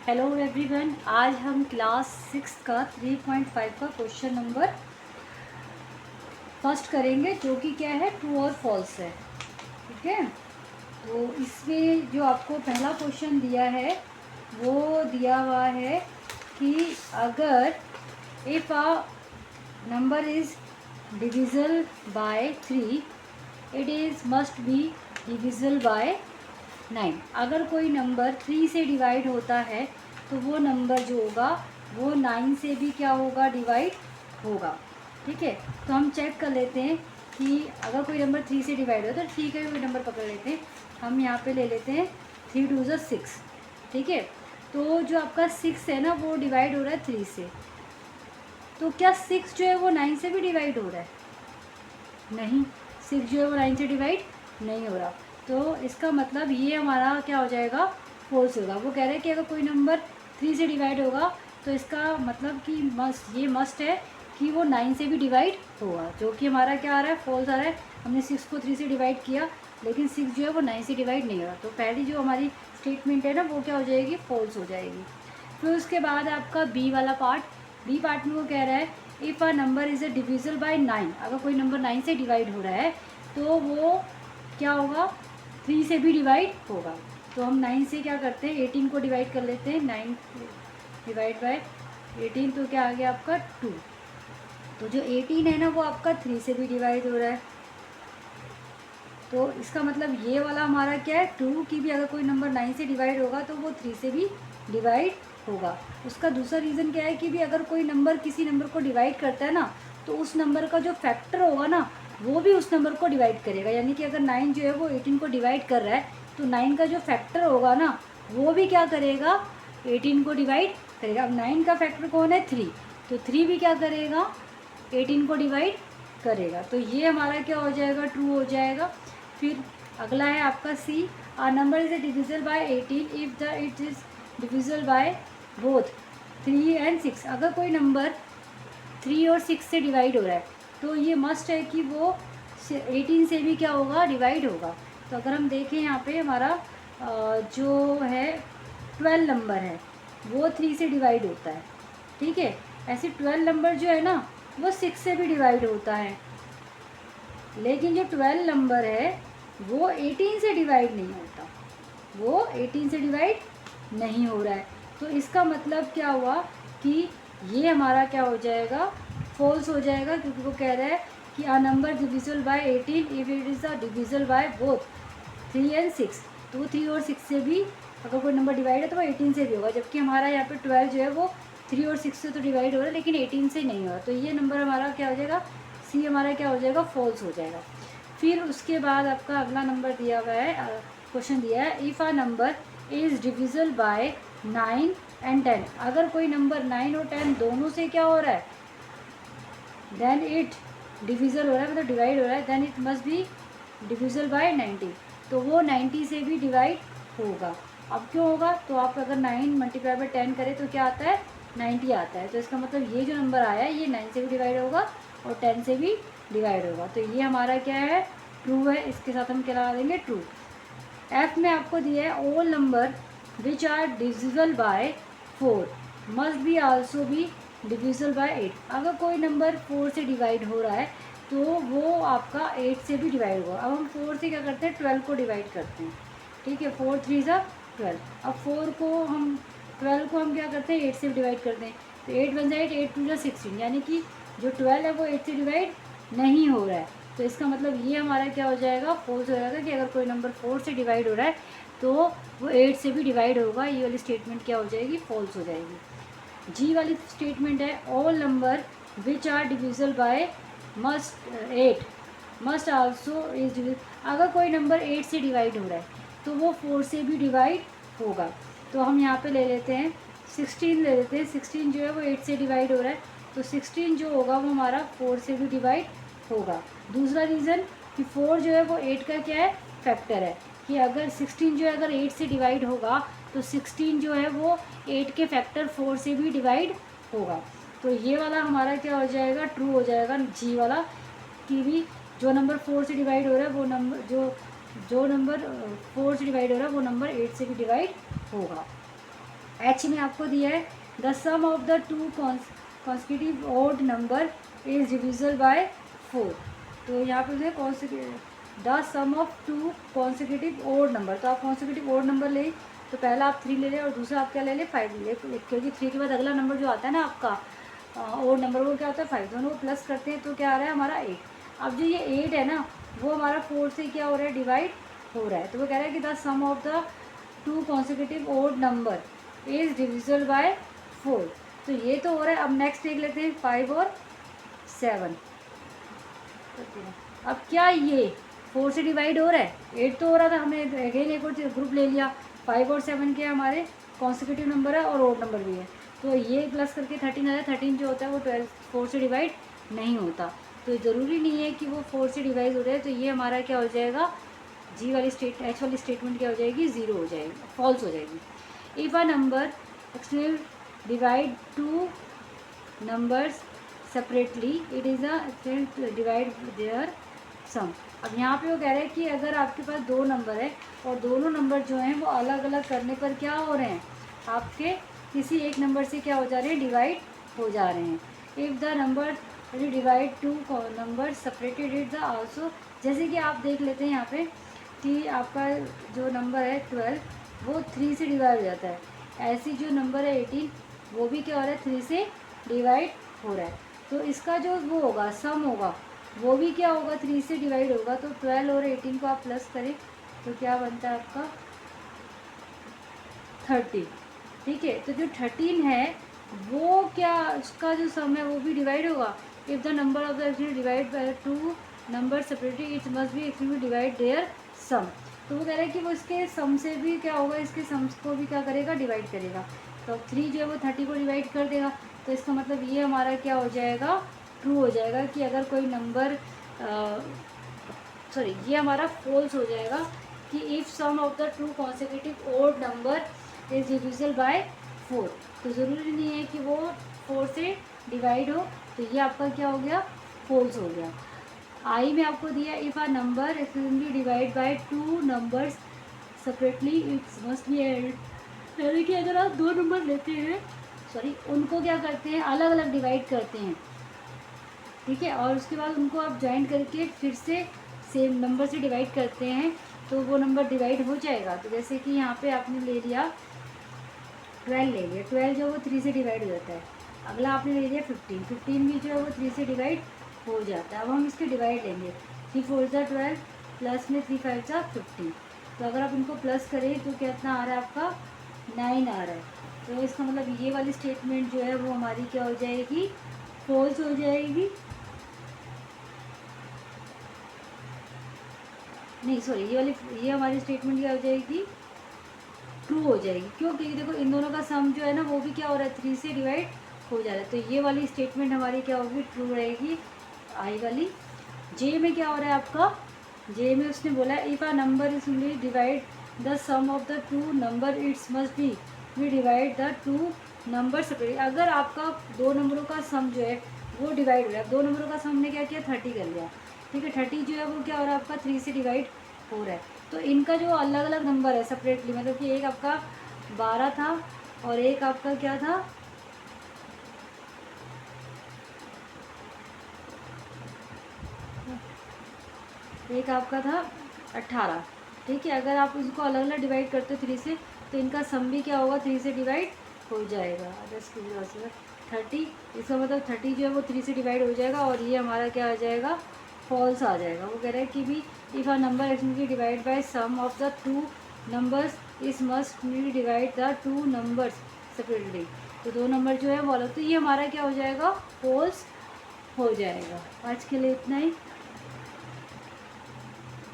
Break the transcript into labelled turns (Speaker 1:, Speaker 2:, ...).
Speaker 1: Hello everyone, आज हम class 6 का 3.5 का क्वेश्चन नंबर फर्स्ट करेंगे, जो कि क्या है, ट्रू और फॉल्स है। ठीक है, तो इसमें जो आपको पहला क्वेश्चन दिया है वो दिया हुआ है कि अगर if a number is divisible bye 3 it is must be divisible by 9। अगर कोई नंबर 3 से डिवाइड होता है तो वो नंबर जो होगा वो 9 से भी क्या होगा, डिवाइड होगा। ठीक है, तो हम चेक कर लेते हैं कि अगर कोई नंबर 3 से डिवाइड हो तो ठीक है, कोई नंबर पकड़ लेते हैं। हम यहाँ पे ले लेते हैं 3 2 ज़ा 6। ठीक है, तो जो आपका 6 है ना वो डिवाइड हो रहा है 3 से। तो क्या 6 जो है वो 9 से भी डिवाइड हो रहा है? नहीं, 6 जो है वो 9 से डिवाइड नहीं हो रहा। तो इसका मतलब ये हमारा क्या हो जाएगा, फॉल्स होगा। वो कह रहे हैं कि अगर कोई नंबर 3 से डिवाइड होगा तो इसका मतलब कि ये मस्ट है कि वो 9 से भी डिवाइड होगा, जो कि हमारा क्या आ रहा है, फॉल्स आ रहा है। हमने 6 को 3 से डिवाइड किया लेकिन 6 जो है वो 9 से डिवाइड नहीं हो रहा, तो पहली जो हमारी स्टेटमेंट है ना वो क्या हो जाएगी, फॉल्स हो जाएगी। फिर उसके बाद आपका बी वाला पार्ट, बी पार्ट में वो कह रहा है if a number is a divisible by 9। अगर कोई नंबर 9 से डिवाइड हो रहा है तो वो क्या होगा, 3 से भी डिवाइड होगा। तो हम 9 से क्या करते हैं, 18 को डिवाइड कर लेते हैं। 9 डिवाइड बाय 18 तो क्या आ गया आपका 2। तो जो 18 है ना वो आपका 3 से भी डिवाइड हो रहा है। तो इसका मतलब ये वाला हमारा क्या है, 2 की भी अगर कोई नंबर 9 से डिवाइड होगा तो वो 3 से भी डिवाइड होगा। उसका दूसरा रीज़न क्या है कि भी अगर कोई नंबर किसी नंबर को डिवाइड करता है ना तो उस नंबर का जो फैक्टर होगा ना वो भी उस नंबर को डिवाइड करेगा। यानी कि अगर 9 जो है वो 18 को डिवाइड कर रहा है तो 9 का जो फैक्टर होगा ना वो भी क्या करेगा, 18 को डिवाइड करेगा। अब 9 का फैक्टर कौन है, 3, तो 3 भी क्या करेगा, 18 को डिवाइड करेगा। तो ये हमारा क्या हो जाएगा, ट्रू हो जाएगा। फिर अगला है आपका C, a number is divisible by 18 if the it is divisible by both 3 and 6। अगर कोई नंबर 3 और 6 से डिवाइड हो रहा है तो ये मस्ट है कि वो 18 से भी क्या होगा, डिवाइड होगा। तो अगर हम देखें यहाँ पे हमारा जो है 12 नंबर है वो 3 से डिवाइड होता है। ठीक है, ऐसे 12 नंबर जो है ना वो 6 से भी डिवाइड होता है, लेकिन जो 12 नंबर है वो 18 से डिवाइड नहीं होता, वो 18 से डिवाइड नहीं हो रहा है। तो इसका मतलब क्या हुआ कि ये हमारा क्या हो जाएगा, फॉल्स हो जाएगा, क्योंकि वो कह रहा है कि a number divisible by 18 if it is a divisible by both 3 and 6। तो वो 3 और 6 से भी अगर कोई नंबर डिवाइड है तो वो 18 से भी होगा, जबकि हमारा यहाँ पे 12 जो है वो 3 और 6 से तो डिवाइड हो रहा है लेकिन 18 से नहीं हो रहा। तो ये नंबर हमारा क्या हो जाएगा, सी हमारा क्या हो जाएगा, फॉल्स हो जाएगा। फिर उसके बाद आपका अगला नंबर दिया हुआ है, क्वेश्चन दिया है if a number is divisible by 9 and 10। अगर कोई नंबर 9 और 10 दोनों से क्या हो रहा है, देन इट डिविजल हो रहा है, मतलब डिवाइड हो रहा है, then it must be divisible by 90। तो वो 90 से भी डिवाइड होगा। अब क्यों होगा, तो आप अगर 9 मल्टीप्लाई बाय 10 करें तो क्या आता है, 90 आता है। तो इसका मतलब ये जो नंबर आया है ये 9 से भी डिवाइड होगा और 10 से भी डिवाइड होगा। तो ये हमारा क्या है, ट्रू है। इसके साथ हम क्या लगा देंगे, ट्रू। एफ में आपको दिया है all number which are divisible by 4 must be also be divisible by 8। अगर कोई नंबर 4 से डिवाइड हो रहा है तो वो आपका 8 से भी डिवाइड होगा। अब हम 4 से क्या करते हैं, 12 को डिवाइड करते हैं। ठीक है, 4 3 ज़ा 12। अब 4 को हम 12 को हम क्या करते हैं, 8 से डिवाइड करते हैं। तो 8 1 8, 8 2 16, यानी कि जो 12 है वो 8 से डिवाइड नहीं हो रहा है। तो इसका मतलब ये हमारा क्या हो जाएगा, फॉल्स हो जाएगा, कि अगर कोई नंबर 4 से डिवाइड हो रहा है तो वो 8 से भी डिवाइड होगा। ये वाली स्टेटमेंट क्या हो जाएगी, फॉल्स हो जाएगी। जी वाली स्टेटमेंट है all number which are divisible by must 8 must also is divisible. अगर कोई नंबर 8 से डिवाइड हो रहा है तो वो 4 से भी डिवाइड होगा। तो हम यहाँ पे ले लेते हैं 16 ले लेते हैं। 16 जो है वो 8 से डिवाइड हो रहा है, तो 16 जो होगा वो हमारा 4 से भी डिवाइड होगा। दूसरा रीज़न कि 4 जो है वो 8 का क्या है, फैक्टर है, कि अगर 16 जो है अगर 8 से डिवाइड होगा तो 16 जो है वो 8 के फैक्टर 4 से भी डिवाइड होगा। तो ये वाला हमारा क्या हो जाएगा, ट्रू हो जाएगा, जी वाला, कि भी जो नंबर 4 से डिवाइड हो रहा है वो नंबर जो नंबर 4 से डिवाइड हो रहा है वो नंबर 8 से भी डिवाइड होगा। एच में आपको दिया है the sum of the two consecutive odd number is divisible by 4। तो यहाँ पे the sum of two consecutive odd number, तो आप कॉन्सिक्यूटिव ऑड नंबर ले, तो पहला आप 3 ले लें और दूसरा आप क्या ले लें 5 ले लें, क्योंकि 3 के बाद अगला नंबर जो आता है ना आपका ऑड नंबर वो क्या होता है 5, दोनों को प्लस करते हैं तो क्या आ रहा है हमारा 8। अब जो ये 8 है ना वो हमारा 4 से क्या हो रहा है डिवाइड हो रहा है, तो वो कह रहा है कि the sum of the two consecutive odd number is divisible by 4। तो ये तो हो रहा है। अब नेक्स्ट देख लेते हैं 5 और 7। अब क्या ये 4 से डिवाइड हो रहा है, 8 तो हो रहा था, हमने अगेन एक और ग्रुप ले लिया। 5 और 7 के हमारे कॉन्सिक्यूटिव नंबर है और ओड नंबर भी है, तो ये प्लस करके 13 आ जाए। 13 जो होता है वो 4 से डिवाइड नहीं होता, तो ज़रूरी नहीं है कि वो 4 से डिवाइड हो रहा है। तो ये हमारा क्या हो जाएगा, जी वाली एच वाली स्टेटमेंट क्या हो जाएगी, 0 हो जाएगी, फॉल्स हो जाएगी। If a number extreme divide two numbers separately it is a divide their sum. अब यहाँ पे वो कह रहे हैं कि अगर आपके पास 2 नंबर है और दोनों नंबर जो हैं वो अलग अलग करने पर क्या हो रहे हैं, आपके किसी एक नंबर से क्या हो जा रहे हैं, डिवाइड हो जा रहे हैं। If the number divide two number separated it the also, जैसे कि आप देख लेते हैं यहाँ पे कि आपका जो नंबर है 12 वो 3 से डिवाइड हो जाता है, ऐसी जो नंबर है 18 वो भी क्या हो रहा है 3 से डिवाइड हो रहा है। तो इसका जो वो होगा सम होगा वो भी क्या होगा 3 से डिवाइड होगा। तो 12 और 18 को आप प्लस करें तो क्या बनता है आपका 30। ठीक है, तो जो 13 है वो क्या उसका जो सम है वो भी डिवाइड होगा। If the number of the divide by two number separately it must be actually divide their sum. तो वो कह रहा है कि वो इसके सम से भी क्या होगा, इसके सम्स को भी क्या करेगा, डिवाइड करेगा। तो 3 जो है वो 30 को डिवाइड कर देगा, तो इसका मतलब ये हमारा क्या हो जाएगा, ट्रू हो जाएगा कि अगर कोई नंबर सॉरी ये हमारा फॉल्स हो जाएगा कि if sum of the two consecutive odd number is divisible by 4। तो ज़रूरी नहीं है कि वो 4 से डिवाइड हो, तो ये आपका क्या हो गया, फॉल्स हो गया। आई में आपको दिया if a number extremely divide by two numbers separately it's must be add, यानी कि अगर आप 2 नंबर लेते हैं उनको क्या करते हैं, अलग अलग डिवाइड करते हैं, ठीक है, और उसके बाद उनको आप ज्वाइन करके फिर से सेम नंबर से डिवाइड करते हैं तो वो नंबर डिवाइड हो जाएगा। तो जैसे कि यहाँ पे आपने ले लिया 12 ले लिया, 12 जो वो 3 से डिवाइड हो जाता है। अगला आपने ले लिया 15, 15 भी जो है वो 3 से डिवाइड हो जाता है। अब हम इसके डिवाइड लेंगे, 3 4 जा 12 प्लस में 3 5 जा 15। तो अगर आप इनको प्लस करें तो कितना आ रहा है आपका 9 आ रहा है। तो इसका मतलब ये वाली स्टेटमेंट जो है वो हमारी क्या हो जाएगी, फॉल्स हो जाएगी। नहीं सॉरी ये हमारी स्टेटमेंट क्या हो जाएगी, ट्रू हो जाएगी। क्यों, क्योंकि देखो इन दोनों का सम जो है ना वो भी क्या हो रहा है 3 से डिवाइड हो जा रहा है, तो ये वाली स्टेटमेंट हमारी क्या होगी, ट्रू रहेगी आई वाली। जे में क्या हो रहा है आपका, जे में उसने बोला if a number is only divide the sum of the two number it's must be we divide the two number separately. अगर आपका 2 नंबरों का सम जो है वो डिवाइड हो रहा है, 2 नंबरों का सम हमने क्या किया 30 कर लिया, ठीक है, 30 जो है वो क्या हो रहा है आपका 3 से डिवाइड हो रहा है। तो इनका जो अलग अलग नंबर है सेपरेटली, मतलब कि एक आपका 12 था और एक आपका क्या था, एक आपका था 18, ठीक है। अगर आप इसको अलग अलग डिवाइड करते हो 3 से तो इनका सम भी क्या होगा 3 से डिवाइड हो जाएगा। 30, इसका मतलब 30 जो है वो 3 से डिवाइड हो जाएगा और ये हमारा क्या आ जाएगा, फॉल्स आ जाएगा। वो कह रहा है कि भी if a number actually divide by sum of the two numbers is must be divide the two numbers separately. तो 2 नंबर जो है वो अलग, तो ये हमारा क्या हो जाएगा, फॉल्स हो जाएगा। आज के लिए इतना ही।